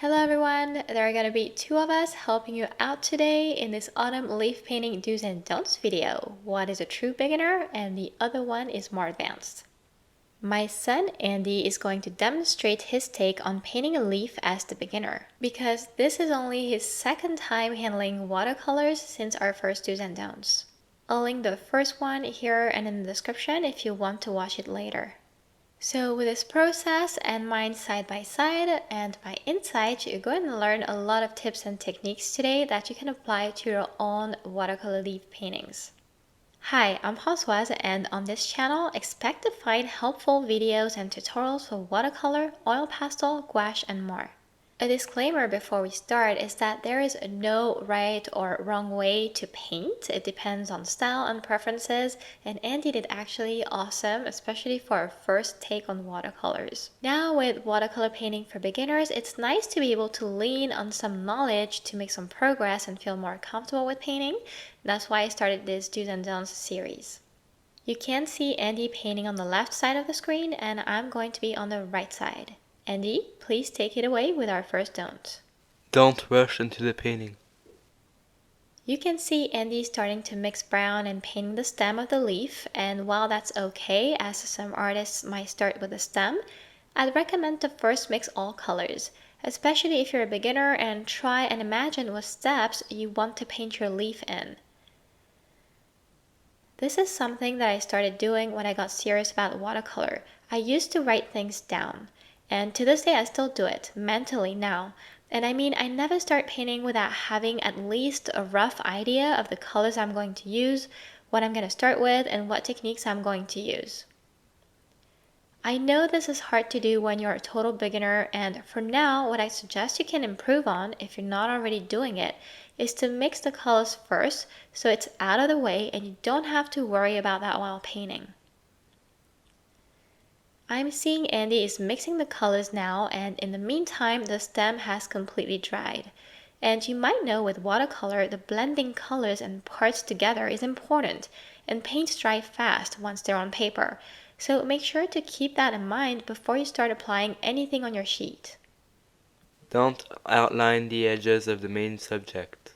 Hello everyone, there are going to be two of us helping you out today in this autumn leaf painting do's and don'ts video. One is a true beginner and the other one is more advanced. My son Andy is going to demonstrate his take on painting a leaf as the beginner because this is only his second time handling watercolors since our first do's and don'ts. I'll link the first one here and in the description if you want to watch it later. So with this process and mine side by side and my insight, you're going to learn a lot of tips and techniques today that you can apply to your own watercolor leaf paintings. Hi, I'm Françoise, and on this channel, expect to find helpful videos and tutorials for watercolor, oil pastel, gouache, and more. A disclaimer before we start is that there is no right or wrong way to paint. It depends on style and preferences, and Andy did actually awesome, especially for our first take on watercolors. Now with watercolor painting for beginners, it's nice to be able to lean on some knowledge to make some progress and feel more comfortable with painting. That's why I started this Do's and Don'ts series. You can see Andy painting on the left side of the screen, and I'm going to be on the right side. Andy, please take it away with our first don't. Don't rush into the painting. You can see Andy starting to mix brown and painting the stem of the leaf, and while that's okay, as some artists might start with the stem, I'd recommend to first mix all colors, especially if you're a beginner, and try and imagine what steps you want to paint your leaf in. This is something that I started doing when I got serious about watercolor. I used to write things down. And to this day, I still do it, mentally now. And I mean, I never start painting without having at least a rough idea of the colors I'm going to use, what I'm going to start with, and what techniques I'm going to use. I know this is hard to do when you're a total beginner, and for now, what I suggest you can improve on, if you're not already doing it, is to mix the colors first so it's out of the way and you don't have to worry about that while painting. I'm seeing Andy is mixing the colors now, and in the meantime the stem has completely dried. And you might know with watercolor the blending colors and parts together is important, and paints dry fast once they're on paper, so make sure to keep that in mind before you start applying anything on your sheet. Don't outline the edges of the main subject.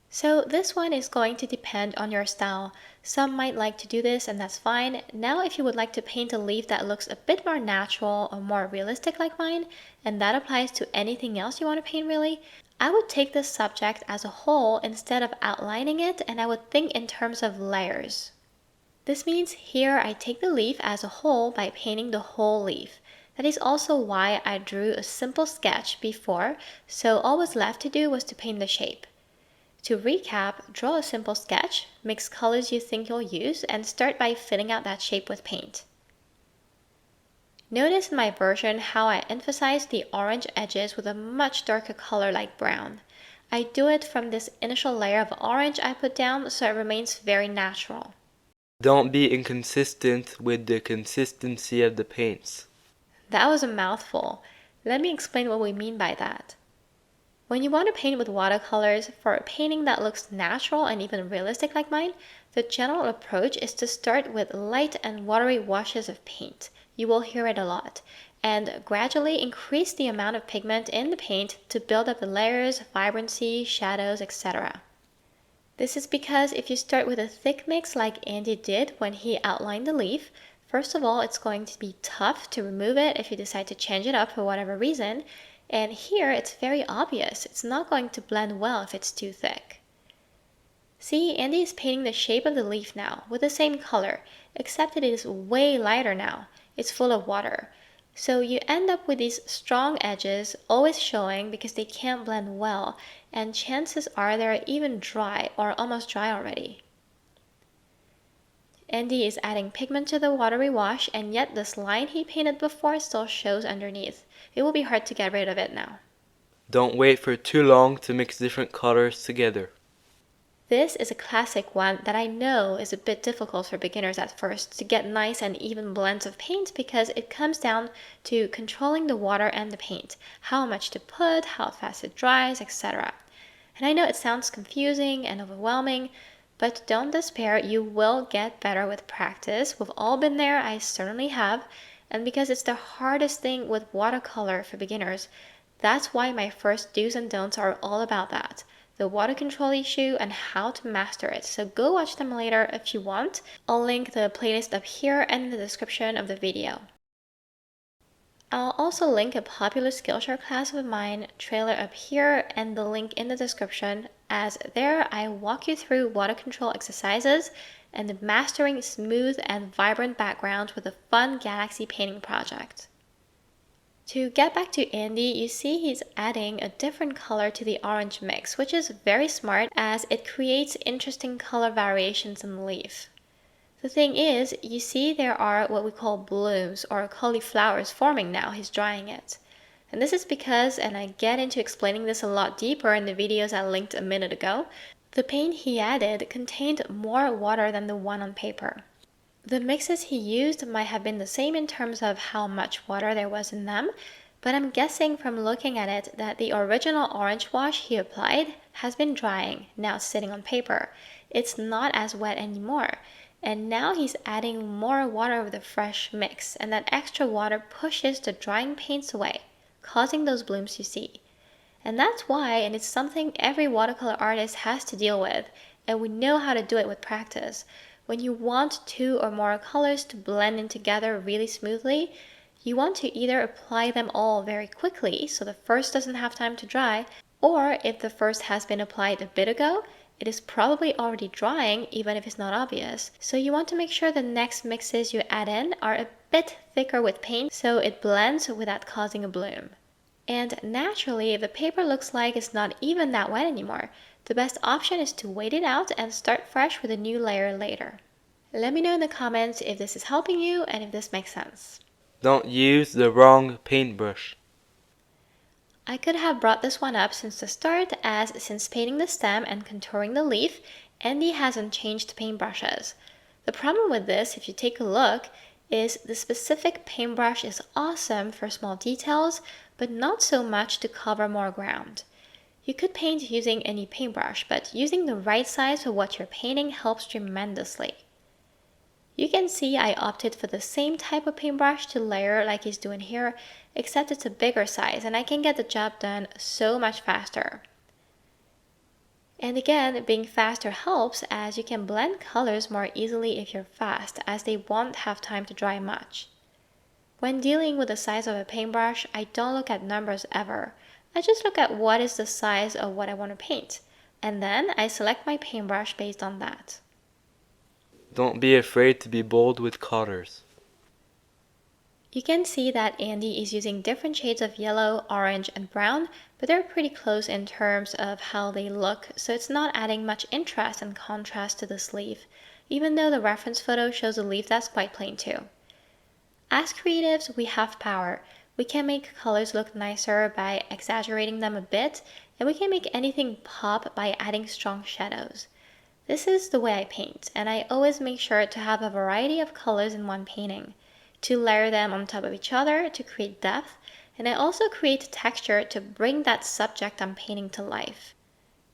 So this one is going to depend on your style. Some might like to do this, and that's fine. Now if you would like to paint a leaf that looks a bit more natural or more realistic like mine, and that applies to anything else you want to paint really, I would take this subject as a whole instead of outlining it, and I would think in terms of layers. This means here I take the leaf as a whole by painting the whole leaf. That is also why I drew a simple sketch before, so all was left to do was to paint the shape. To recap, draw a simple sketch, mix colors you think you'll use, and start by filling out that shape with paint. Notice in my version how I emphasize the orange edges with a much darker color like brown. I do it from this initial layer of orange I put down so it remains very natural. Don't be inconsistent with the consistency of the paints. That was a mouthful. Let me explain what we mean by that. When you want to paint with watercolors, for a painting that looks natural and even realistic like mine, the general approach is to start with light and watery washes of paint. You will hear it a lot. And gradually increase the amount of pigment in the paint to build up the layers, vibrancy, shadows, etc. This is because if you start with a thick mix like Andy did when he outlined the leaf, first of all, it's going to be tough to remove it if you decide to change it up for whatever reason. And here it's very obvious, it's not going to blend well if it's too thick. See, Andy is painting the shape of the leaf now with the same color, except it is way lighter now. It's full of water. So you end up with these strong edges always showing because they can't blend well, and chances are they're even dry or almost dry already. Andy is adding pigment to the watery wash, and yet this line he painted before still shows underneath. It will be hard to get rid of it now. Don't wait for too long to mix different colors together. This is a classic one that I know is a bit difficult for beginners at first to get nice and even blends of paint because it comes down to controlling the water and the paint, how much to put, how fast it dries, etc. And I know it sounds confusing and overwhelming, but don't despair, you will get better with practice. We've all been there, I certainly have, and because it's the hardest thing with watercolor for beginners, That's why my first do's and don'ts are all about that, the water control issue and how to master it. So go watch them later if you want. I'll link the playlist up here and in the description of the video. I'll also link a popular Skillshare class of mine trailer up here and the link in the description, as there I walk you through water control exercises and mastering smooth and vibrant backgrounds with a fun galaxy painting project. To get back to Andy, you see he's adding a different color to the orange mix, which is very smart as it creates interesting color variations in the leaf. The thing is, you see there are what we call blooms or cauliflowers forming now he's drying it. And this is because, and I get into explaining this a lot deeper in the videos I linked a minute ago, the paint he added contained more water than the one on paper. The mixes he used might have been the same in terms of how much water there was in them, but I'm guessing from looking at it that the original orange wash he applied has been drying, now sitting on paper. It's not as wet anymore, and now he's adding more water with the fresh mix, and that extra water pushes the drying paints away, causing those blooms you see. And that's why, and it's something every watercolor artist has to deal with, and we know how to do it with practice. When you want two or more colors to blend in together really smoothly, you want to either apply them all very quickly so the first doesn't have time to dry, or if the first has been applied a bit ago, it is probably already drying even if it's not obvious. So you want to make sure the next mixes you add in are a bit thicker with paint so it blends without causing a bloom. And naturally, if the paper looks like it's not even that wet anymore, the best option is to wait it out and start fresh with a new layer later. Let me know in the comments if this is helping you and if this makes sense. Don't use the wrong paintbrush. I could have brought this one up since the start, as since painting the stem and contouring the leaf, Andy hasn't changed paintbrushes. The problem with this, if you take a look, is the specific paintbrush is awesome for small details, but not so much to cover more ground. You could paint using any paintbrush, but using the right size for what you're painting helps tremendously. You can see I opted for the same type of paintbrush to layer like he's doing here, except it's a bigger size and I can get the job done so much faster. And again, being faster helps as you can blend colors more easily if you're fast, as they won't have time to dry much. When dealing with the size of a paintbrush, I don't look at numbers ever. I just look at what is the size of what I want to paint, and then I select my paintbrush based on that. Don't be afraid to be bold with colors. You can see that Andy is using different shades of yellow, orange, and brown, but they're pretty close in terms of how they look, so it's not adding much interest and contrast to this leaf, even though the reference photo shows a leaf that's quite plain too. As creatives, we have power. We can make colors look nicer by exaggerating them a bit, and we can make anything pop by adding strong shadows. This is the way I paint, and I always make sure to have a variety of colors in one painting, to layer them on top of each other to create depth, and I also create texture to bring that subject I'm painting to life.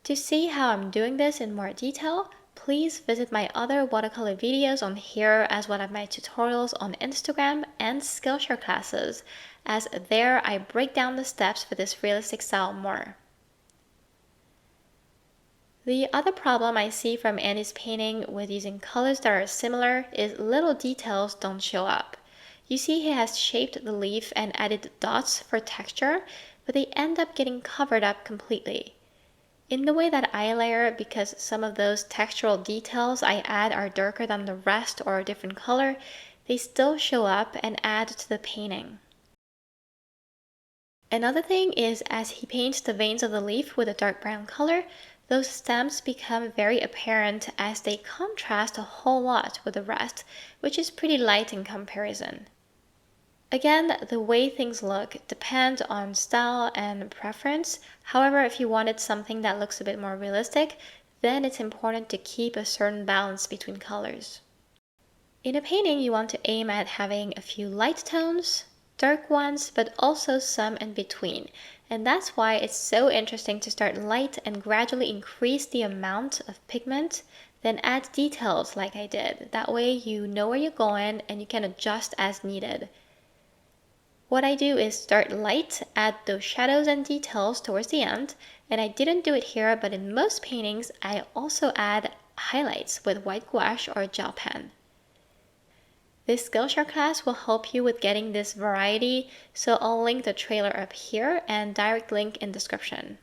To see how I'm doing this in more detail, please visit my other watercolor videos on here, as well as my tutorials on Instagram and Skillshare classes, as there I break down the steps for this realistic style more. The other problem I see from Andy's painting with using colors that are similar is little details don't show up. You see he has shaped the leaf and added dots for texture, but they end up getting covered up completely. In the way that I layer, because some of those textural details I add are darker than the rest or a different color, they still show up and add to the painting. Another thing is, as he paints the veins of the leaf with a dark brown color, those stems become very apparent as they contrast a whole lot with the rest, which is pretty light in comparison. Again, the way things look depend on style and preference. However, if you wanted something that looks a bit more realistic, then it's important to keep a certain balance between colors. In a painting, you want to aim at having a few light tones, dark ones, but also some in between. And that's why it's so interesting to start light and gradually increase the amount of pigment, then add details like I did. That way you know where you're going and you can adjust as needed. What I do is start light, add those shadows and details towards the end, and I didn't do it here, but in most paintings, I also add highlights with white gouache or gel pen. This Skillshare class will help you with getting this variety, so I'll link the trailer up here and direct link in description.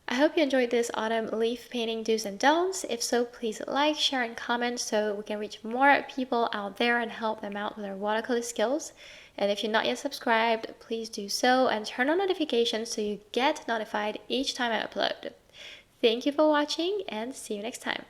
I hope you enjoyed this autumn leaf painting do's and don'ts. If so, please like, share, and comment so we can reach more people out there and help them out with their watercolor skills. And if you're not yet subscribed, please do so and turn on notifications so you get notified each time I upload. Thank you for watching and see you next time.